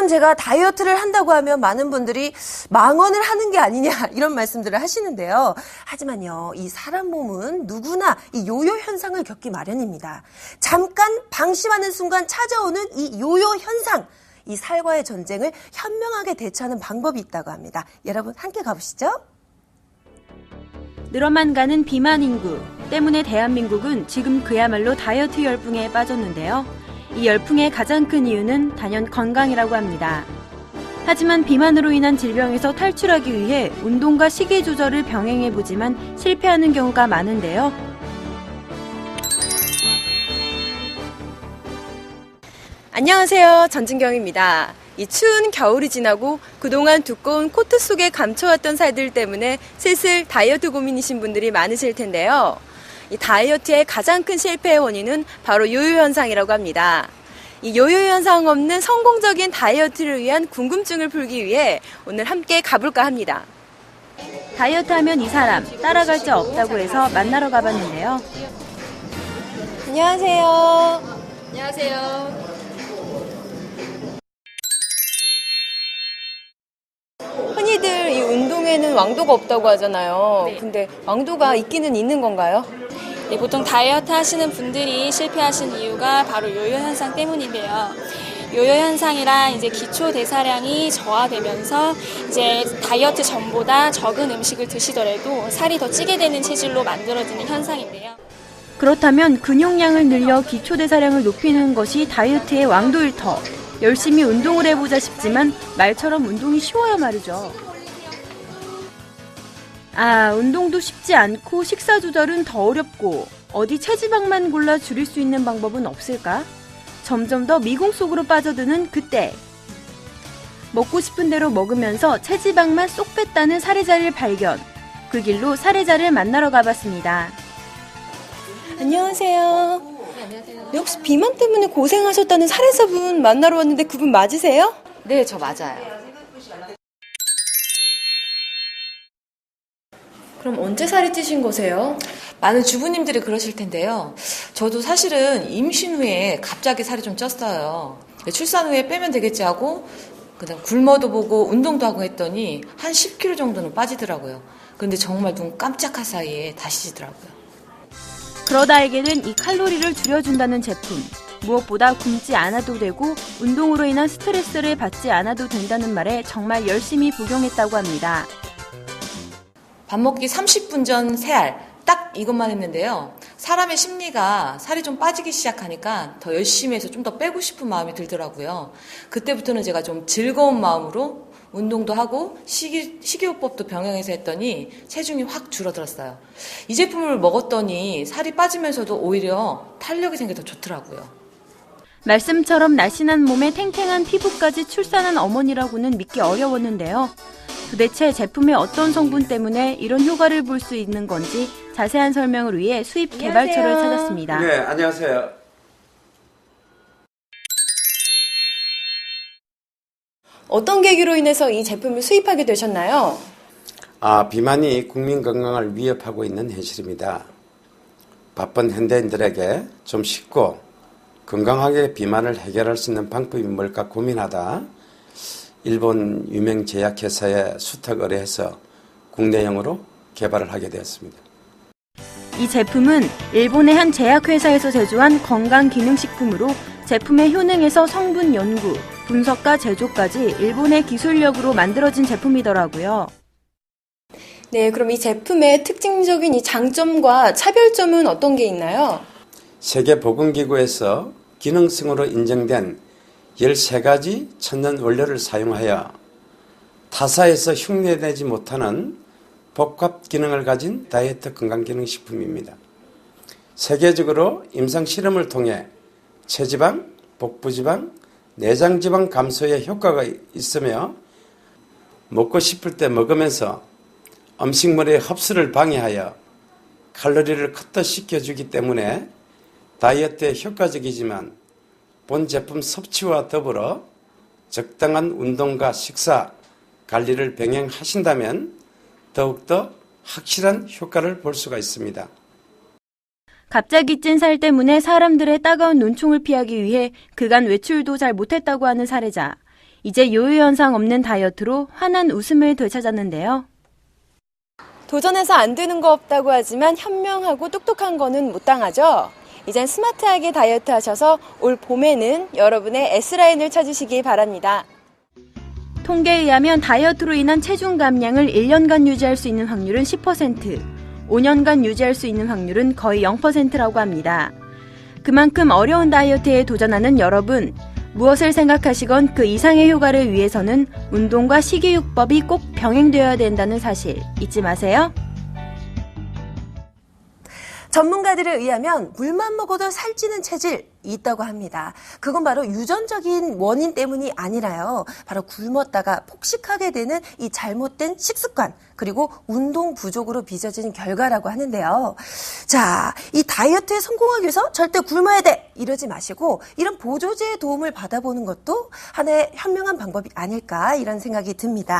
제가 다이어트를 한다고 하면 많은 분들이 망언을 하는 게 아니냐 이런 말씀들을 하시는데요. 하지만요, 이 사람 몸은 누구나 이 요요 현상을 겪기 마련입니다. 잠깐 방심하는 순간 찾아오는 이 요요 현상, 이 살과의 전쟁을 현명하게 대처하는 방법이 있다고 합니다. 여러분 함께 가보시죠. 늘어만 가는 비만 인구 때문에 대한민국은 지금 그야말로 다이어트 열풍에 빠졌는데요. 이 열풍의 가장 큰 이유는 단연 건강이라고 합니다. 하지만 비만으로 인한 질병에서 탈출하기 위해 운동과 식이 조절을 병행해보지만 실패하는 경우가 많은데요. 안녕하세요. 전진경입니다. 이 추운 겨울이 지나고 그동안 두꺼운 코트 속에 감춰왔던 살들 때문에 슬슬 다이어트 고민이신 분들이 많으실 텐데요. 이 다이어트의 가장 큰 실패의 원인은 바로 요요 현상이라고 합니다. 이 요요 현상 없는 성공적인 다이어트를 위한 궁금증을 풀기 위해 오늘 함께 가볼까 합니다. 다이어트 하면 이 사람 따라갈 자 없다고 해서 만나러 가봤는데요. 안녕하세요. 안녕하세요. 흔히들 이 운동에는 왕도가 없다고 하잖아요. 네. 근데 왕도가 있기는 있는 건가요? 네, 보통 다이어트 하시는 분들이 실패하신 이유가 바로 요요 현상 때문인데요. 요요 현상이란 이제 기초 대사량이 저하되면서 이제 다이어트 전보다 적은 음식을 드시더라도 살이 더 찌게 되는 체질로 만들어지는 현상인데요. 그렇다면 근육량을 늘려 기초 대사량을 높이는 것이 다이어트의 왕도일 터. 열심히 운동을 해보자 싶지만 말처럼 운동이 쉬워야 말이죠. 운동도 쉽지 않고 식사 조절은 더 어렵고 어디 체지방만 골라 줄일 수 있는 방법은 없을까? 점점 더 미궁 속으로 빠져드는 그때. 먹고 싶은 대로 먹으면서 체지방만 쏙 뺐다는 사례자를 발견. 그 길로 사례자를 만나러 가봤습니다. 안녕하세요. 네, 혹시 비만 때문에 고생하셨다는 사례자분 만나러 왔는데 그분 맞으세요? 네, 저 맞아요. 그럼 언제 살이 찌신 거세요? 많은 주부님들이 그러실 텐데요. 저도 사실은 임신 후에 갑자기 살이 좀 쪘어요. 출산 후에 빼면 되겠지 하고 그다음 굶어도 보고 운동도 하고 했더니 한 10kg 정도는 빠지더라고요. 그런데 정말 눈 깜짝할 사이에 다시 찌더라고요. 그러다 알게 된 이 칼로리를 줄여준다는 제품. 무엇보다 굶지 않아도 되고 운동으로 인한 스트레스를 받지 않아도 된다는 말에 정말 열심히 복용했다고 합니다. 밥 먹기 30분 전 세알, 딱 이것만 했는데요. 사람의 심리가 살이 좀 빠지기 시작하니까 더 열심히 해서 좀 더 빼고 싶은 마음이 들더라고요. 그때부터는 제가 좀 즐거운 마음으로 운동도 하고 식이요법도 병행해서 했더니 체중이 확 줄어들었어요. 이 제품을 먹었더니 살이 빠지면서도 오히려 탄력이 생겨 더 좋더라고요. 말씀처럼 날씬한 몸에 탱탱한 피부까지 출산한 어머니라고는 믿기 어려웠는데요. 도대체 제품의 어떤 성분 때문에 이런 효과를 볼 수 있는 건지 자세한 설명을 위해 수입 개발처를 찾았습니다. 네, 안녕하세요. 어떤 계기로 인해서 이 제품을 수입하게 되셨나요? 비만이 국민 건강을 위협하고 있는 현실입니다. 바쁜 현대인들에게 좀 쉽고 건강하게 비만을 해결할 수 있는 방법이 뭘까 고민하다 일본 유명 제약회사에 수탁 의뢰해서 국내형으로 개발을 하게 되었습니다. 이 제품은 일본의 한 제약회사에서 제조한 건강기능식품으로 제품의 효능에서 성분 연구, 분석과 제조까지 일본의 기술력으로 만들어진 제품이더라고요. 네, 그럼 이 제품의 특징적인 이 장점과 차별점은 어떤 게 있나요? 세계보건기구에서 기능성으로 인정된 13가지 천연 원료를 사용하여 타사에서 흉내내지 못하는 복합 기능을 가진 다이어트 건강기능식품입니다. 세계적으로 임상 실험을 통해 체지방, 복부지방, 내장지방 감소에 효과가 있으며 먹고 싶을 때 먹으면서 음식물의 흡수를 방해하여 칼로리를 커트시켜주기 때문에 다이어트에 효과적이지만 본 제품 섭취와 더불어 적당한 운동과 식사, 관리를 병행하신다면 더욱더 확실한 효과를 볼 수가 있습니다. 갑자기 찐 살 때문에 사람들의 따가운 눈총을 피하기 위해 그간 외출도 잘 못했다고 하는 사례자. 이제 요요 현상 없는 다이어트로 환한 웃음을 되찾았는데요. 도전해서 안 되는 거 없다고 하지만 현명하고 똑똑한 거는 못 당하죠. 이젠 스마트하게 다이어트 하셔서 올 봄에는 여러분의 S라인을 찾으시기 바랍니다. 통계에 의하면 다이어트로 인한 체중 감량을 1년간 유지할 수 있는 확률은 10%, 5년간 유지할 수 있는 확률은 거의 0%라고 합니다. 그만큼 어려운 다이어트에 도전하는 여러분, 무엇을 생각하시건 그 이상의 효과를 위해서는 운동과 식이요법이 꼭 병행되어야 된다는 사실 잊지 마세요. 전문가들에 의하면 물만 먹어도 살찌는 체질이 있다고 합니다. 그건 바로 유전적인 원인 때문이 아니라요. 바로 굶었다가 폭식하게 되는 이 잘못된 식습관, 그리고 운동 부족으로 빚어진 결과라고 하는데요. 자, 이 다이어트에 성공하기 위해서 절대 굶어야 돼! 이러지 마시고 이런 보조제의 도움을 받아보는 것도 하나의 현명한 방법이 아닐까 이런 생각이 듭니다.